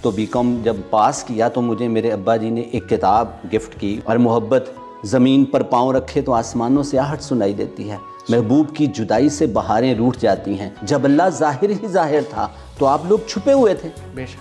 تو بی کام جب پاس کیا تو مجھے میرے ابا جی نے ایک کتاب گفٹ کی، اور محبت زمین پر پاؤں رکھے تو آسمانوں سے آہٹ سنائی دیتی ہے، محبوب کی جدائی سے بہاریں روٹھ جاتی ہیں، جب اللہ ظاہر ہی ظاہر تھا تو آپ لوگ چھپے ہوئے تھے،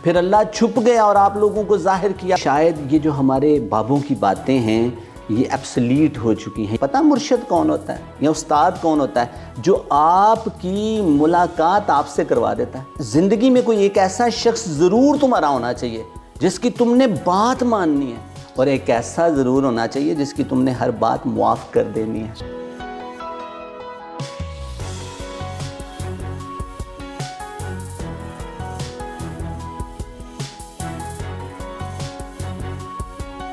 پھر اللہ چھپ گیا اور آپ لوگوں کو ظاہر کیا۔ شاید یہ جو ہمارے بابوں کی باتیں ہیں یہ ایبسلیٹ ہو چکی ہیں۔ پتہ مرشد کون ہوتا ہے یا استاد کون ہوتا ہے؟ جو آپ کی ملاقات آپ سے کروا دیتا ہے۔ زندگی میں کوئی ایک ایسا شخص ضرور تمہارا ہونا چاہیے جس کی تم نے بات ماننی ہے، اور ایک ایسا ضرور ہونا چاہیے جس کی تم نے ہر بات معاف کر دینی ہے۔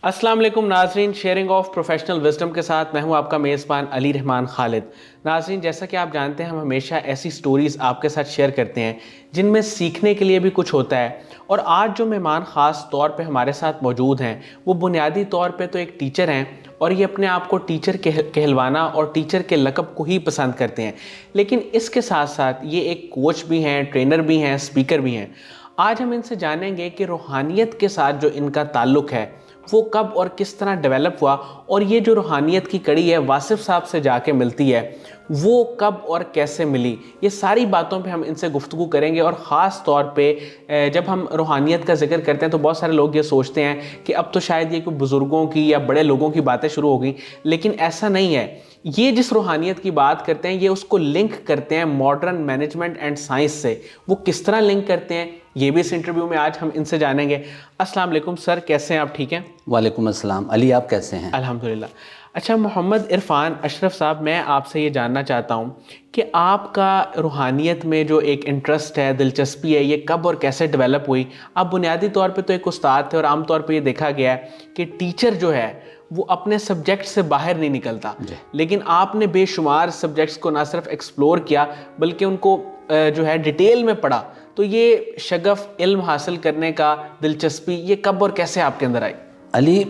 السلام علیکم ناظرین، شیئرنگ آف پروفیشنل وزڈم کے ساتھ میں ہوں آپ کا میزبان علی رحمان خالد۔ ناظرین، جیسا کہ آپ جانتے ہیں ہم ہمیشہ ایسی سٹوریز آپ کے ساتھ شیئر کرتے ہیں جن میں سیکھنے کے لیے بھی کچھ ہوتا ہے، اور آج جو مہمان خاص طور پہ ہمارے ساتھ موجود ہیں وہ بنیادی طور پہ تو ایک ٹیچر ہیں، اور یہ اپنے آپ کو ٹیچر کہلوانا اور ٹیچر کے لقب کو ہی پسند کرتے ہیں، لیکن اس کے ساتھ ساتھ یہ ایک کوچ بھی ہیں، ٹرینر بھی ہیں، اسپیکر بھی ہیں۔ آج ہم ان سے جانیں گے کہ روحانیت کے ساتھ جو ان کا تعلق ہے وہ کب اور کس طرح ڈیولپ ہوا، اور یہ جو روحانیت کی کڑی ہے واصف صاحب سے جا کے ملتی ہے وہ کب اور کیسے ملی۔ یہ ساری باتوں پہ ہم ان سے گفتگو کریں گے، اور خاص طور پہ جب ہم روحانیت کا ذکر کرتے ہیں تو بہت سارے لوگ یہ سوچتے ہیں کہ اب تو شاید یہ کوئی بزرگوں کی یا بڑے لوگوں کی باتیں شروع ہو گئیں، لیکن ایسا نہیں ہے۔ یہ جس روحانیت کی بات کرتے ہیں یہ اس کو لنک کرتے ہیں ماڈرن مینجمنٹ اینڈ سائنس سے۔ وہ کس طرح لنک کرتے ہیں یہ بھی اس انٹرویو میں آج ہم ان سے جانیں گے۔ السلام علیکم سر، کیسے ہیں آپ؟ ٹھیک ہیں؟ وعلیکم السلام علی، آپ کیسے ہیں؟ الحمدللہ۔ اچھا محمد عرفان اشرف صاحب، میں آپ سے یہ جاننا چاہتا ہوں کہ آپ کا روحانیت میں جو ایک انٹرسٹ ہے، دلچسپی ہے، یہ کب اور کیسے ڈیولپ ہوئی؟ آپ بنیادی طور پہ تو ایک استاد تھے، اور عام طور پہ یہ دیکھا گیا ہے کہ ٹیچر جو ہے وہ اپنے سبجیکٹ سے باہر نہیں نکلتا، لیکن آپ نے بے شمار سبجیکٹس کو نہ صرف ایکسپلور کیا بلکہ ان کو جو ہے ڈیٹیل میں پڑھا۔ تو یہ شغف علم حاصل کرنے کا، دلچسپی، یہ کب اور کیسے آپ کے اندر آئی؟ علی،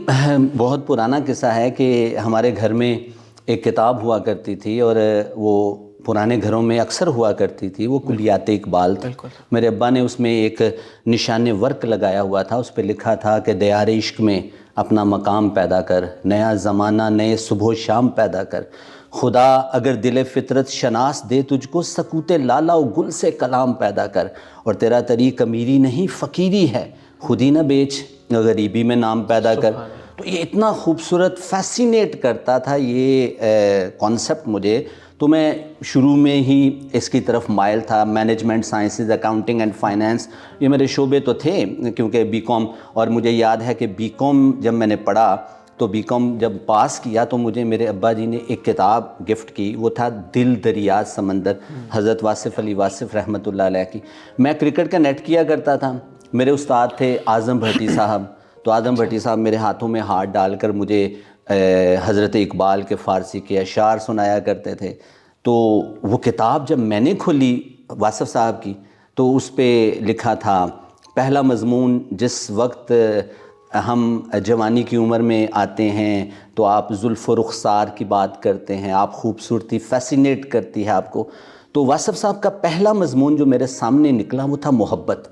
بہت پرانا قصہ ہے کہ ہمارے گھر میں ایک کتاب ہوا کرتی تھی، اور وہ پرانے گھروں میں اکثر ہوا کرتی تھی، وہ کلیات اقبال تھی۔ میرے ابا نے اس میں ایک نشان ورق لگایا ہوا تھا، اس پہ لکھا تھا کہ دیار عشق میں اپنا مقام پیدا کر، نیا زمانہ نئے صبح و شام پیدا کر، خدا اگر دل فطرت شناس دے تجھ کو، سکوت لالا و گل سے کلام پیدا کر، اور تیرا طریق امیری نہیں فقیری ہے، خودی نہ بیچ غریبی میں نام پیدا کر۔ تو یہ اتنا خوبصورت فیسینیٹ کرتا تھا یہ کانسیپٹ مجھے، تو میں شروع میں ہی اس کی طرف مائل تھا۔ Management sciences, accounting and finance, یہ میرے شعبے تو تھے کیونکہ بی کام، اور مجھے یاد ہے کہ بی کام جب میں نے پڑھا تو بی کام جب پاس کیا تو مجھے میرے ابا جی نے ایک کتاب گفٹ کی، وہ تھا دل دریا سمندر، حضرت واصف علی واصف رحمۃ اللہ علیہ کی۔ میں کرکٹ کا نیٹ کیا کرتا تھا، میرے استاد تھے اعظم بھٹی صاحب، تو اعظم بھٹی صاحب میرے ہاتھوں میں ہاتھ ڈال کر مجھے حضرت اقبال کے فارسی کے اشعار سنایا کرتے تھے۔ تو وہ کتاب جب میں نے کھولی واصف صاحب کی تو اس پہ لکھا تھا پہلا مضمون، جس وقت ہم جوانی کی عمر میں آتے ہیں تو آپ زلف و رخسار کی بات کرتے ہیں، آپ خوبصورتی فیسینیٹ کرتی ہے آپ کو۔ تو واصف صاحب کا پہلا مضمون جو میرے سامنے نکلا وہ تھا محبت،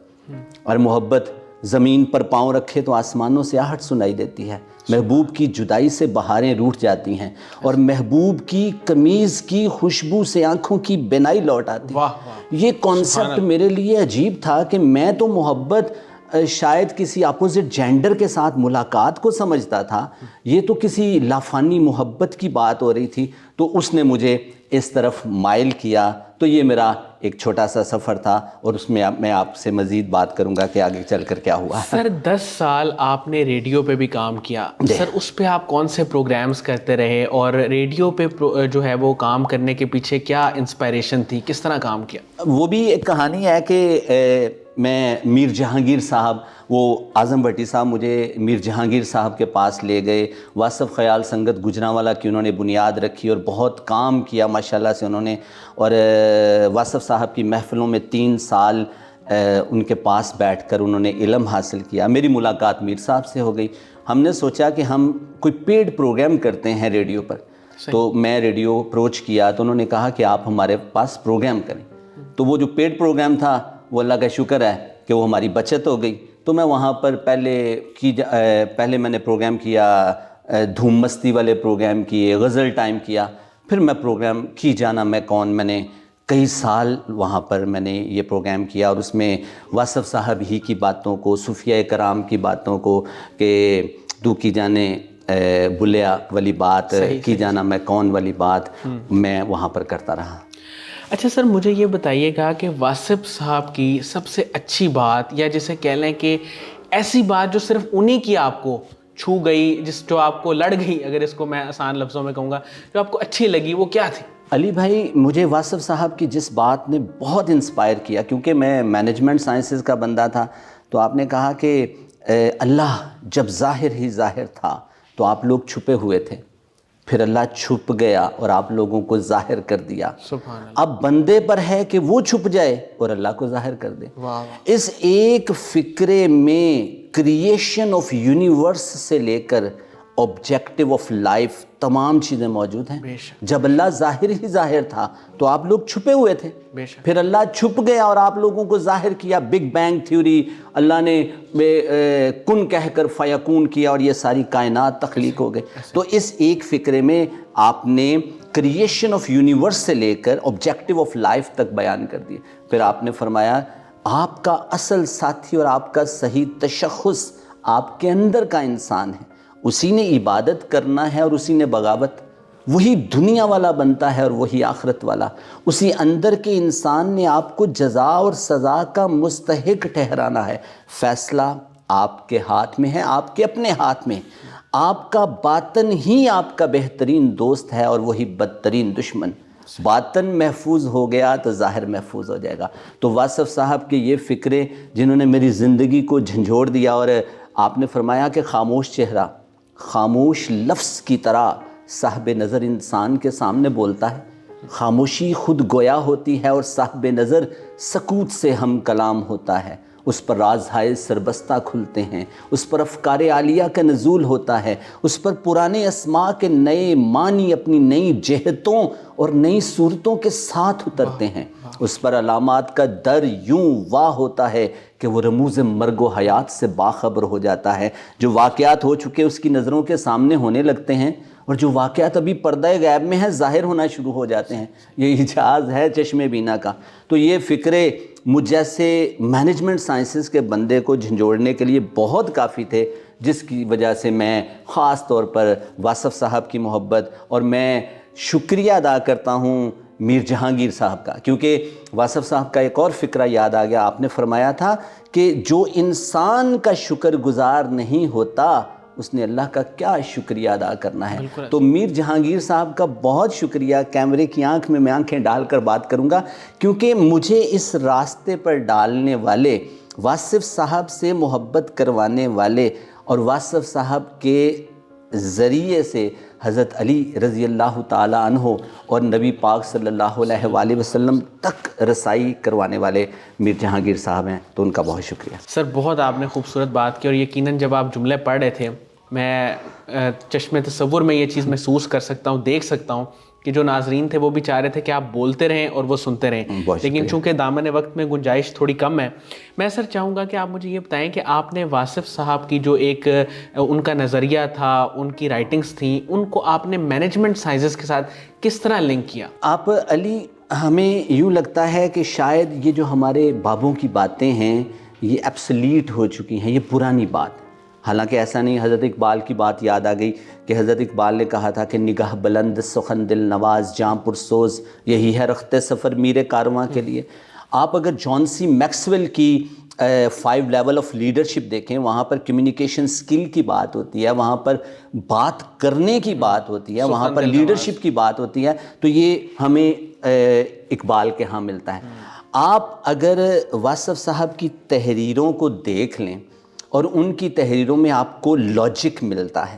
اور محبت زمین پر پاؤں رکھے تو آسمانوں سے آہٹ سنائی دیتی ہے، محبوب کی جدائی سے بہاریں روٹھ جاتی ہیں، اور محبوب کی قمیض کی خوشبو سے آنکھوں کی بینائی لوٹ آتی ہے۔ یہ کانسیپٹ میرے لیے عجیب تھا کہ میں تو محبت شاید کسی اپوزٹ جینڈر کے ساتھ ملاقات کو سمجھتا تھا، یہ تو کسی لافانی محبت کی بات ہو رہی تھی، تو اس نے مجھے اس طرف مائل کیا۔ تو یہ میرا ایک چھوٹا سا سفر تھا، اور اس میں میں آپ سے مزید بات کروں گا کہ آگے چل کر کیا ہوا۔ سر 10 سال آپ نے ریڈیو پہ بھی کام کیا، سر اس پہ آپ کون سے پروگرامز کرتے رہے، اور ریڈیو پہ جو ہے وہ کام کرنے کے پیچھے کیا انسپائریشن تھی، کس طرح کام کیا؟ وہ بھی ایک کہانی ہے کہ میں میر جہانگیر صاحب، وہ اعظم بھٹی صاحب مجھے میر جہانگیر صاحب کے پاس لے گئے، واصف خیال سنگت گجرانوالہ کی انہوں نے بنیاد رکھی اور بہت کام کیا ماشاءاللہ سے انہوں نے، اور واصف صاحب کی محفلوں میں 3 سال ان کے پاس بیٹھ کر انہوں نے علم حاصل کیا۔ میری ملاقات میر صاحب سے ہو گئی، ہم نے سوچا کہ ہم کوئی پیڈ پروگرام کرتے ہیں ریڈیو پر، تو میں ریڈیو اپروچ کیا تو انہوں نے کہا کہ آپ ہمارے پاس پروگرام کریں۔ تو وہ جو پیڈ پروگرام تھا وہ اللہ کا شکر ہے کہ وہ ہماری بچت ہو گئی، تو میں وہاں پر پہلے میں نے پروگرام کیا، دھوم مستی والے پروگرام کیے، غزل ٹائم کیا، پھر میں پروگرام کی جانا میں کون، میں نے کئی سال وہاں پر میں نے یہ پروگرام کیا، اور اس میں واصف صاحب ہی کی باتوں کو، صوفیاء کرام کی باتوں کو، کہ تو کی جانے بلیا والی بات، کی جانا میں کون والی بات میں وہاں پر کرتا رہا۔ اچھا سر، مجھے یہ بتائیے گا کہ واصف صاحب کی سب سے اچھی بات، یا جسے کہہ لیں کہ ایسی بات جو صرف انہی کی آپ کو چھو گئی، جو آپ کو لڑ گئی، اگر اس کو میں آسان لفظوں میں کہوں گا، جو آپ کو اچھی لگی، وہ کیا تھی؟ علی بھائی، مجھے واصف صاحب کی جس بات نے بہت انسپائر کیا، کیونکہ میں مینجمنٹ سائنسز کا بندہ تھا، تو آپ نے کہا کہ اللہ جب ظاہر ہی ظاہر تھا تو آپ لوگ چھپے ہوئے تھے، پھر اللہ چھپ گیا اور آپ لوگوں کو ظاہر کر دیا، سبحان اللہ۔ اب بندے پر ہے کہ وہ چھپ جائے اور اللہ کو ظاہر کر دے۔ اس ایک فکرے میں کریشن آف یونیورس سے لے کر آبجیکٹیو آف لائف تمام چیزیں موجود ہیں۔ جب اللہ ظاہر ہی ظاہر تھا تو آپ لوگ چھپے ہوئے تھے، پھر اللہ چھپ گیا اور آپ لوگوں کو ظاہر کیا۔ بگ بینگ تھیوری، اللہ نے کن کہہ کر فیکون کیا اور یہ ساری کائنات تخلیق ہو گئے۔ تو اس ایک فکرے میں آپ نے کریشن آف یونیورس سے لے کر آبجیکٹیو آف لائف تک بیان کر دیے۔ پھر آپ نے فرمایا آپ کا اصل ساتھی اور آپ کا صحیح تشخص آپ کے اندر کا انسان ہے، اسی نے عبادت کرنا ہے اور اسی نے بغاوت، وہی دنیا والا بنتا ہے اور وہی آخرت والا، اسی اندر کے انسان نے آپ کو جزا اور سزا کا مستحق ٹھہرانا ہے۔ فیصلہ آپ کے ہاتھ میں ہے، آپ کے اپنے ہاتھ میں۔ آپ کا باطن ہی آپ کا بہترین دوست ہے اور وہی بدترین دشمن۔ باطن محفوظ ہو گیا تو ظاہر محفوظ ہو جائے گا۔ تو واصف صاحب کے یہ فکرے جنہوں نے میری زندگی کو جھنجھوڑ دیا، اور آپ نے فرمایا کہ خاموش چہرہ خاموش لفظ کی طرح صاحب نظر انسان کے سامنے بولتا ہے، خاموشی خود گویا ہوتی ہے اور صاحب نظر سکوت سے ہم کلام ہوتا ہے، اس پر رازہائے سربستہ کھلتے ہیں، اس پر افکار عالیہ کا نزول ہوتا ہے، اس پر پرانے اسماء کے نئے معنی اپنی نئی جہتوں اور نئی صورتوں کے ساتھ اترتے ہیں، اس پر علامات کا در یوں واہ ہوتا ہے کہ وہ رموز مرگ و حیات سے باخبر ہو جاتا ہے۔ جو واقعات ہو چکے اس کی نظروں کے سامنے ہونے لگتے ہیں، اور جو واقعات ابھی پردہ غیب میں ہیں ظاہر ہونا شروع ہو جاتے ہیں۔ یہ اعجاز ہے چشم بینا کا۔ تو یہ فکرے مجھ جیسے مینجمنٹ سائنسز کے بندے کو جھنجھوڑنے کے لیے بہت کافی تھے، جس کی وجہ سے میں خاص طور پر واصف صاحب کی محبت، اور میں شکریہ ادا کرتا ہوں میر جہانگیر صاحب کا، کیونکہ واصف صاحب کا ایک اور فکرہ یاد آ گیا۔ آپ نے فرمایا تھا کہ جو انسان کا شکر گزار نہیں ہوتا اس نے اللہ کا کیا شکریہ ادا کرنا ہے۔ تو میر جہانگیر صاحب کا بہت شکریہ۔ کیمرے کی آنکھ میں آنکھیں ڈال کر بات کروں گا، کیونکہ مجھے اس راستے پر ڈالنے والے، واصف صاحب سے محبت کروانے والے، اور واصف صاحب کے ذریعے سے حضرت علی رضی اللہ تعالیٰ عنہ اور نبی پاک صلی اللہ علیہ وآلہ وسلم تک رسائی کروانے والے میر جہانگیر صاحب ہیں، تو ان کا بہت شکریہ۔ سر بہت آپ نے خوبصورت بات کی، اور یقیناً جب آپ جملے پڑھ رہے تھے میں چشم تصور میں یہ چیز محسوس کر سکتا ہوں، دیکھ سکتا ہوں کہ جو ناظرین تھے وہ بھی چاہ رہے تھے کہ آپ بولتے رہیں اور وہ سنتے رہیں، لیکن چونکہ دامن وقت میں گنجائش تھوڑی کم ہے، میں سر چاہوں گا کہ آپ مجھے یہ بتائیں کہ آپ نے واصف صاحب کی جو ایک ان کا نظریہ تھا، ان کی رائٹنگز تھیں، ان کو آپ نے مینجمنٹ سائنسز کے ساتھ کس طرح لنک کیا؟ آپ علی، ہمیں یوں لگتا ہے کہ شاید یہ جو ہمارے بابوں کی باتیں ہیں یہ ایبسلیٹ ہو چکی ہیں، یہ پرانی بات، حالانکہ ایسا نہیں۔ حضرت اقبال کی بات یاد آ گئی کہ حضرت اقبال نے کہا تھا کہ نگاہ بلند سخن دل نواز جاں پرسوز، یہی ہے رخت سفر میر کارواں کے لیے۔ آپ اگر جان سی میکسویل کی 5 لیول آف لیڈرشپ دیکھیں، وہاں پر کمیونیکیشن سکل کی بات ہوتی ہے، وہاں پر بات کرنے کی بات ہوتی ہے، وہاں پر لیڈرشپ کی بات ہوتی ہے، تو یہ ہمیں اقبال کے ہاں ملتا ہے۔ آپ اگر واصف صاحب کی تحریروں کو دیکھ لیں اور ان کی تحریروں میں آپ کو لاجک ملتا ہے،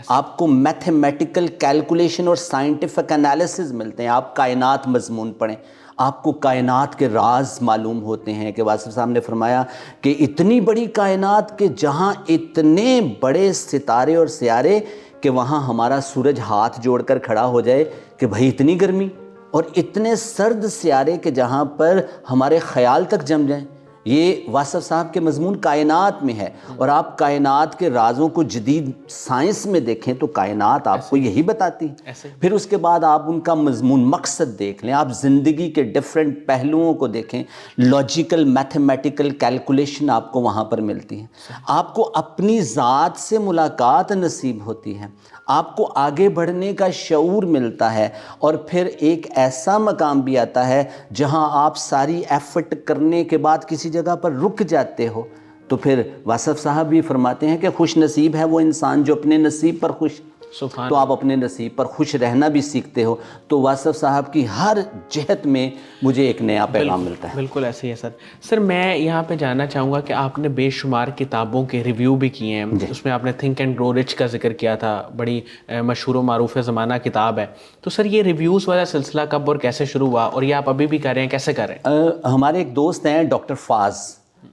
آپ کو میتھمیٹیکل کیلکولیشن اور سائنٹیفک انالیسز ملتے ہیں۔ آپ کائنات مضمون پڑھیں، آپ کو کائنات کے راز معلوم ہوتے ہیں کہ واصف صاحب نے فرمایا کہ اتنی بڑی کائنات کہ جہاں اتنے بڑے ستارے اور سیارے کہ وہاں ہمارا سورج ہاتھ جوڑ کر کھڑا ہو جائے کہ بھائی اتنی گرمی، اور اتنے سرد سیارے کہ جہاں پر ہمارے خیال تک جم جائیں۔ یہ واصف صاحب کے مضمون کائنات میں ہے، اور آپ کائنات کے رازوں کو جدید سائنس میں دیکھیں تو کائنات آپ کو یہی بتاتی ہے۔ پھر اس کے بعد آپ ان کا مضمون مقصد دیکھ لیں، آپ زندگی کے ڈیفرنٹ پہلوؤں کو دیکھیں، لاجیکل میتھمیٹیکل کیلکولیشن آپ کو وہاں پر ملتی ہے، آپ کو اپنی ذات سے ملاقات نصیب ہوتی ہے، آپ کو آگے بڑھنے کا شعور ملتا ہے، اور پھر ایک ایسا مقام بھی آتا ہے جہاں آپ ساری ایفرٹ کرنے کے بعد کسی جگہ پر رک جاتے ہو، تو پھر واصف صاحب بھی فرماتے ہیں کہ خوش نصیب ہے وہ انسان جو اپنے نصیب پر خوش، تو آپ اپنے نصیب پر خوش رہنا بھی سیکھتے ہو۔ تو واصف صاحب کی ہر جہت میں مجھے ایک نیا پیغام ملتا ہے۔ بالکل ایسے ہی ہے سر۔ سر میں یہاں پہ جاننا چاہوں گا کہ آپ نے بے شمار کتابوں کے ریویو بھی کیے ہیں، اس میں آپ نے تھنک اینڈ گرو رچ کا ذکر کیا تھا، بڑی مشہور و معروف زمانہ کتاب ہے، تو سر یہ ریویوز والا سلسلہ کب اور کیسے شروع ہوا، اور یہ آپ ابھی بھی کر رہے ہیں، کیسے کر رہے ہیں؟ ہمارے ایک دوست ہیں ڈاکٹر فاز،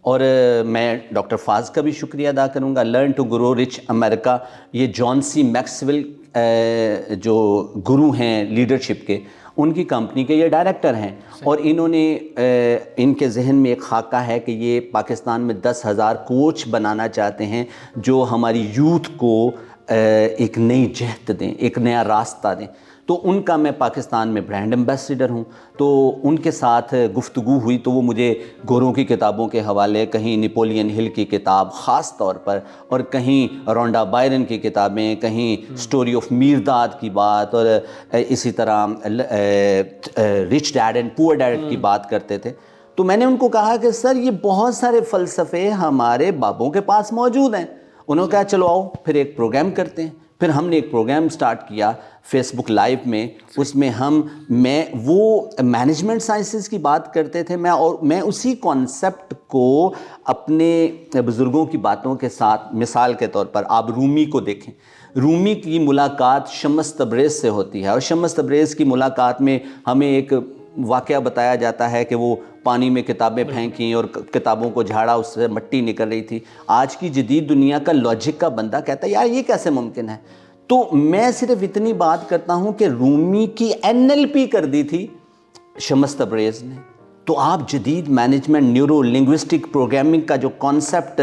اور میں ڈاکٹر فاز کا بھی شکریہ ادا کروں گا۔ لرن ٹو گرو رچ امریکہ، یہ جان سی میکسویل جو گرو ہیں لیڈرشپ کے، ان کی کمپنی کے یہ ڈائریکٹر ہیں، اور انہوں نے ان کے ذہن میں ایک خاکہ ہے کہ یہ پاکستان میں 10,000 کوچ بنانا چاہتے ہیں جو ہماری یوتھ کو ایک نئی جہت دیں، ایک نیا راستہ دیں۔ تو ان کا میں پاکستان میں برانڈ ایمبیسیڈر ہوں، تو ان کے ساتھ گفتگو ہوئی تو وہ مجھے گوروں کی کتابوں کے حوالے، کہیں نیپولین ہل کی کتاب خاص طور پر، اور کہیں رونڈا بائرن کی کتابیں، کہیں سٹوری آف میرداد کی بات، اور اسی طرح رچ ڈیڈ اینڈ پور ڈیڈ کی بات کرتے تھے۔ تو میں نے ان کو کہا کہ سر یہ بہت سارے فلسفے ہمارے بابوں کے پاس موجود ہیں۔ انہوں نے کہا چلو آؤ پھر ایک پروگرام کرتے ہیں۔ پھر ہم نے ایک پروگرام سٹارٹ کیا فیس بک لائیو میں، اس میں میں وہ مینجمنٹ سائنسز کی بات کرتے تھے، میں اسی کانسیپٹ کو اپنے بزرگوں کی باتوں کے ساتھ، مثال کے طور پر آپ رومی کو دیکھیں، رومی کی ملاقات شمس تبریز سے ہوتی ہے، اور شمس تبریز کی ملاقات میں ہمیں ایک واقعہ بتایا جاتا ہے کہ وہ پانی میں کتابیں پھینکیں اور کتابوں کو جھاڑا، اس سے مٹی نکل رہی تھی۔ آج کی جدید دنیا کا لاجک کا بندہ کہتا ہے یار یہ کیسے ممکن ہے؟ تو میں صرف اتنی بات کرتا ہوں کہ رومی کی NLP کر دی تھی شمس تبریز نے۔ تو آپ جدید مینجمنٹ نیورو لنگوسٹک پروگرامنگ کا جو کانسیپٹ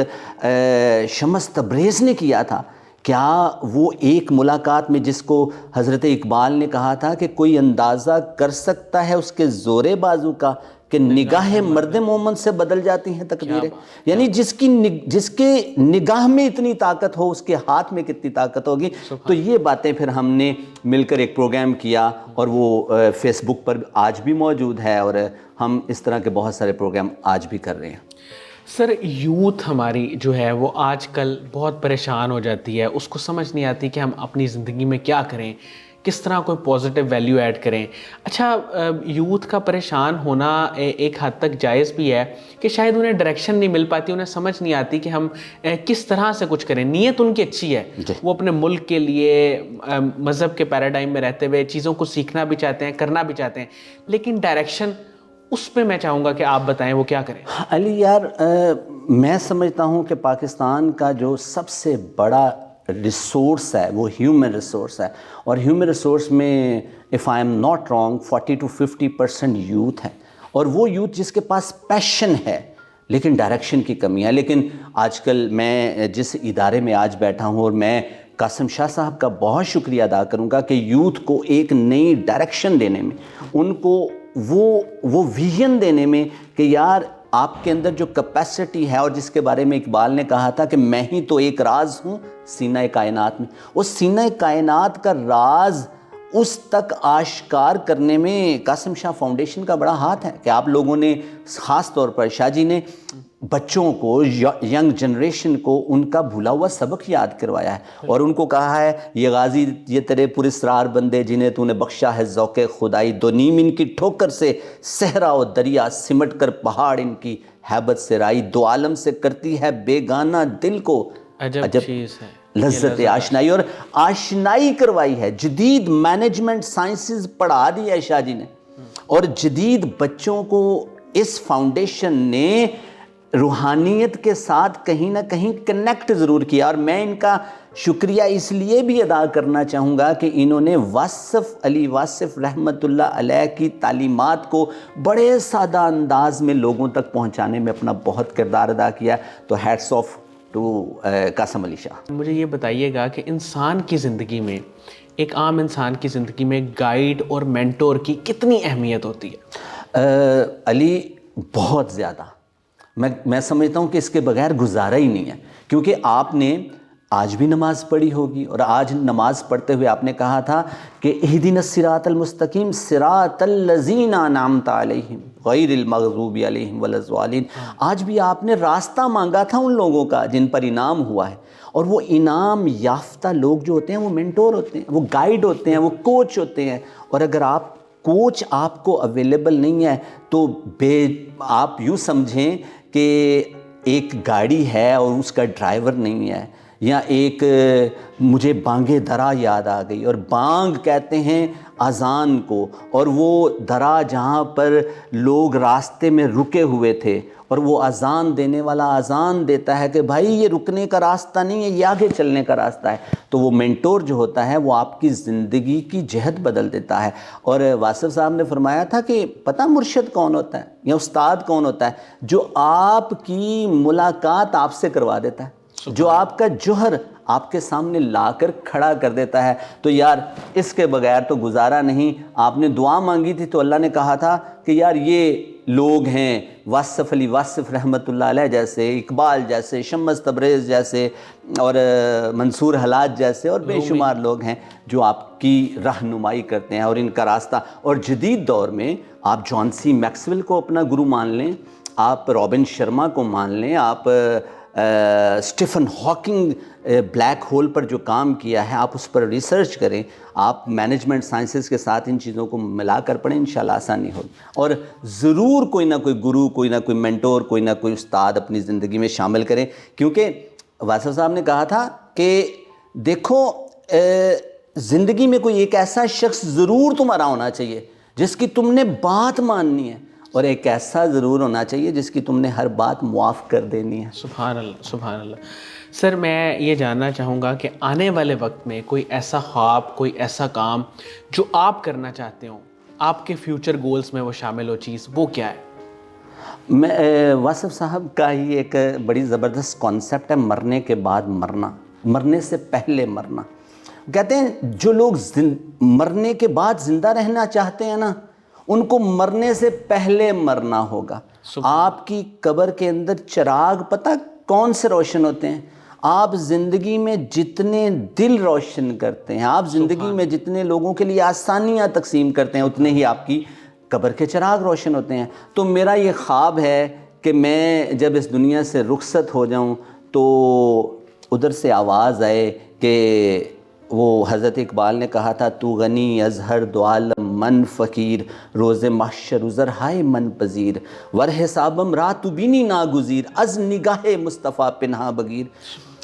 شمس تبریز نے کیا تھا، کیا وہ ایک ملاقات میں، جس کو حضرت اقبال نے کہا تھا کہ کوئی اندازہ کر سکتا ہے اس کے زور بازو کا کہ نگاہ مرد مومن سے بدل جاتی ہیں تقدیریں؟ یعنی جس کے نگاہ میں اتنی طاقت ہو، اس کے ہاتھ میں کتنی طاقت ہوگی؟ تو یہ باتیں پھر ہم نے مل کر ایک پروگرام کیا، اور وہ فیس بک پر آج بھی موجود ہے، اور ہم اس طرح کے بہت سارے پروگرام آج بھی کر رہے ہیں۔ سر یوتھ ہماری جو ہے وہ آج کل بہت پریشان ہو جاتی ہے، اس کو سمجھ نہیں آتی کہ ہم اپنی زندگی میں کیا کریں، کس طرح کوئی پازیٹیو ویلیو ایڈ کریں۔ اچھا، یوتھ کا پریشان ہونا ایک حد تک جائز بھی ہے کہ شاید انہیں ڈائریکشن نہیں مل پاتی، انہیں سمجھ نہیں آتی کہ ہم کس طرح سے کچھ کریں۔ نیت ان کی اچھی ہے، وہ اپنے ملک کے لیے مذہب کے پیراڈائم میں رہتے ہوئے چیزوں کو سیکھنا بھی چاہتے ہیں، کرنا بھی چاہتے ہیں، لیکن ڈائریکشن اس پہ میں چاہوں گا کہ آپ بتائیں وہ کیا کریں۔ علی یار، میں سمجھتا ہوں کہ پاکستان کا جو سب سے بڑا ریسورس ہے وہ ہیومن ریسورس ہے، اور ہیومن ریسورس میں if I am not wrong 40 to 50% youth ہے، اور وہ یوتھ جس کے پاس پیشن ہے لیکن ڈائریکشن کی کمی ہے۔ لیکن آج کل میں جس ادارے میں آج بیٹھا ہوں، اور میں قاسم شاہ صاحب کا بہت شکریہ ادا کروں گا کہ یوتھ کو ایک نئی ڈائریکشن دینے میں، ان کو وہ ویژن دینے میں کہ یار آپ کے اندر جو کیپیسٹی ہے، اور جس کے بارے میں اقبال نے کہا تھا کہ میں ہی تو ایک راز ہوں سینہ کائنات میں، اس سینہ کائنات کا راز اس تک آشکار کرنے میں قاسم شاہ فاؤنڈیشن کا بڑا ہاتھ ہے کہ آپ لوگوں نے، خاص طور پر شاہ جی نے، بچوں کو، ینگ جنریشن کو ان کا بھولا ہوا سبق یاد کروایا ہے، اور ان کو کہا ہے یہ غازی یہ تیرے پراسرار بندے جنہیں تو نے بخشا ہے ذوق خدائی، دو نیم ان کی ٹھوکر سے صحرا و دریا، سمٹ کر پہاڑ ان کی ہیبت سے رائی، دو عالم سے کرتی ہے بیگانہ دل کو عجب چیز ہے لذت آشنائی، اور آشنائی کروائی ہے۔ جدید مینجمنٹ سائنسز پڑھا دی ہے شاہ جی نے، اور جدید بچوں کو اس فاؤنڈیشن نے روحانیت کے ساتھ کہیں نہ کہیں کنیکٹ ضرور کیا، اور میں ان کا شکریہ اس لیے بھی ادا کرنا چاہوں گا کہ انہوں نے واصف علی واصف رحمۃ اللہ علیہ کی تعلیمات کو بڑے سادہ انداز میں لوگوں تک پہنچانے میں اپنا بہت کردار ادا کیا. تو hats of two Qasim Ali Shah. مجھے یہ بتائیے گا کہ انسان کی زندگی میں، ایک عام انسان کی زندگی میں گائیڈ اور مینٹور کی کتنی اہمیت ہوتی ہے؟ علی بہت زیادہ. میں سمجھتا ہوں کہ اس کے بغیر گزارا ہی نہیں ہے، کیونکہ آپ نے آج بھی نماز پڑھی ہوگی، اور آج نماز پڑھتے ہوئے آپ نے کہا تھا کہ اہدنا الصراط المستقیم صراط الذین انعمت علیہم غیر المغضوب علیہم ولا الضالین. آج بھی آپ نے راستہ مانگا تھا ان لوگوں کا جن پر انعام ہوا ہے، اور وہ انعام یافتہ لوگ جو ہوتے ہیں وہ مینٹور ہوتے ہیں، وہ گائیڈ ہوتے ہیں، وہ کوچ ہوتے ہیں. اور اگر کوچ آپ کو اویلیبل نہیں ہے تو آپ یوں سمجھیں کہ ایک گاڑی ہے اور اس کا ڈرائیور نہیں ہے، یا ایک مجھے بانگ درا یاد آ گئی، اور بانگ کہتے ہیں اذان کو، اور وہ درا جہاں پر لوگ راستے میں رکے ہوئے تھے، اور وہ اذان دینے والا اذان دیتا ہے کہ بھائی یہ رکنے کا راستہ نہیں ہے، یہ آگے چلنے کا راستہ ہے. تو وہ مینٹور جو ہوتا ہے وہ آپ کی زندگی کی جہت بدل دیتا ہے. اور واصف صاحب نے فرمایا تھا کہ پتہ مرشد کون ہوتا ہے یا استاد کون ہوتا ہے؟ جو آپ کی ملاقات آپ سے کروا دیتا ہے، جو آپ کا جوہر آپ کے سامنے لا کر کھڑا کر دیتا ہے. تو یار اس کے بغیر تو گزارا نہیں. آپ نے دعا مانگی تھی تو اللہ نے کہا تھا کہ یار یہ لوگ ہیں واصف علی واصف رحمۃ اللہ علیہ جیسے، اقبال جیسے، شمس تبریز جیسے، اور منصور حلاج جیسے، اور بے شمار لوگ ہیں جو آپ کی رہنمائی کرتے ہیں اور ان کا راستہ. اور جدید دور میں آپ جان سی میکسویل کو اپنا گرو مان لیں، آپ رابن شرما کو مان لیں، آپ اسٹیفن ہاکنگ بلیک ہول پر جو کام کیا ہے آپ اس پر ریسرچ کریں، آپ مینجمنٹ سائنسز کے ساتھ ان چیزوں کو ملا کر پڑھیں، انشاءاللہ آسانی ہوگی. اور ضرور کوئی نہ کوئی گرو، کوئی نہ کوئی مینٹور، کوئی نہ کوئی استاد اپنی زندگی میں شامل کریں. کیونکہ واصف صاحب نے کہا تھا کہ دیکھو زندگی میں کوئی ایک ایسا شخص ضرور تمہارا ہونا چاہیے جس کی تم نے بات ماننی ہے، اور ایک ایسا ضرور ہونا چاہیے جس کی تم نے ہر بات معاف کر دینی ہے. سبحان اللہ، سبحان اللہ. سر میں یہ جاننا چاہوں گا کہ آنے والے وقت میں کوئی ایسا خواب، کوئی ایسا کام جو آپ کرنا چاہتے ہوں، آپ کے فیوچر گولز میں وہ شامل ہو چیز، وہ کیا ہے؟ میں واصف صاحب کا ہی ایک بڑی زبردست کانسیپٹ ہے، مرنے کے بعد مرنا، مرنے سے پہلے مرنا. کہتے ہیں جو لوگ مرنے کے بعد زندہ رہنا چاہتے ہیں نا، ان کو مرنے سے پہلے مرنا ہوگا. آپ کی قبر کے اندر چراغ پتہ کون سے روشن ہوتے ہیں؟ آپ زندگی میں جتنے دل روشن کرتے ہیں، آپ زندگی میں جتنے لوگوں کے لیے آسانیاں تقسیم کرتے ہیں، اتنے ہی آپ کی قبر کے چراغ روشن ہوتے ہیں. تو میرا یہ خواب ہے کہ میں جب اس دنیا سے رخصت ہو جاؤں تو ادھر سے آواز آئے کہ وہ حضرت اقبال نے کہا تھا تو غنی از ہر دو عالم من فقیر، روز محشر عذر ہائے من پذیر، ور حسابم رات بینی ناگزیر، از نگاہ مصطفیٰ پنہا بگیر.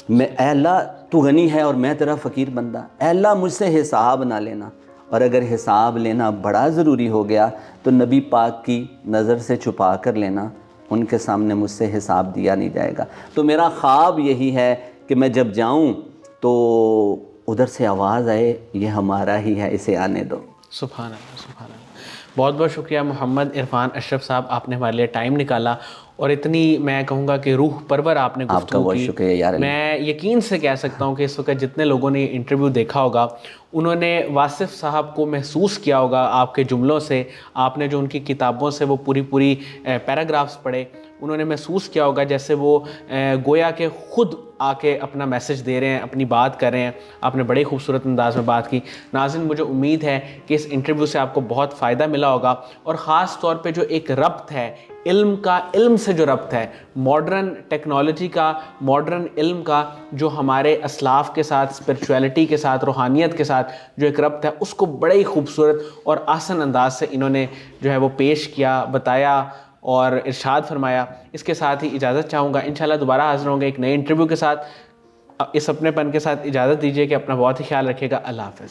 اے اللہ تو غنی ہے اور میں تیرا فقیر بندہ، اے اللہ مجھ سے حساب نہ لینا، اور اگر حساب لینا بڑا ضروری ہو گیا تو نبی پاک کی نظر سے چھپا کر لینا، ان کے سامنے مجھ سے حساب دیا نہیں جائے گا. تو میرا خواب یہی ہے کہ میں جب جاؤں تو ادھر سے آواز آئے یہ ہمارا ہی ہے، اسے آنے دو. سبحان اللہ، سبحان اللہ. بہت بہت شکریہ محمد عرفان اشرف صاحب، آپ نے ہمارے لیے ٹائم نکالا اور اتنی میں کہوں گا کہ روح پرور آپ نے آپ کا بہت شکریہ یار. میں یقین سے کہہ سکتا ہوں کہ اس وقت جتنے لوگوں نے یہ انٹرویو دیکھا ہوگا انہوں نے واصف صاحب کو محسوس کیا ہوگا آپ کے جملوں سے. آپ نے جو ان کی کتابوں سے وہ پوری پیراگرافس پڑھے، انہوں نے محسوس کیا ہوگا جیسے وہ گویا کہ خود آ کے اپنا میسج دے رہے ہیں، اپنی بات کر رہے ہیں. آپ نے بڑے خوبصورت انداز میں بات کی. ناظرین مجھے امید ہے کہ اس انٹرویو سے آپ کو بہت فائدہ ملا ہوگا، اور خاص طور پہ جو ایک ربط ہے علم کا، علم سے جو ربط ہے، ماڈرن ٹیکنالوجی کا، ماڈرن علم کا، جو ہمارے اسلاف کے ساتھ، اسپرچویلٹی کے ساتھ، روحانیت کے ساتھ جو ایک ربط ہے، اس کو بڑے ہی خوبصورت اور آسان انداز سے انہوں نے جو ہے وہ پیش کیا، بتایا اور ارشاد فرمایا. اس کے ساتھ ہی اجازت چاہوں گا، انشاءاللہ دوبارہ حاضر ہوں گے ایک نئے انٹرویو کے ساتھ. اس اپنے پن کے ساتھ اجازت دیجیے کہ اپنا بہت ہی خیال رکھیے گا. اللہ حافظ.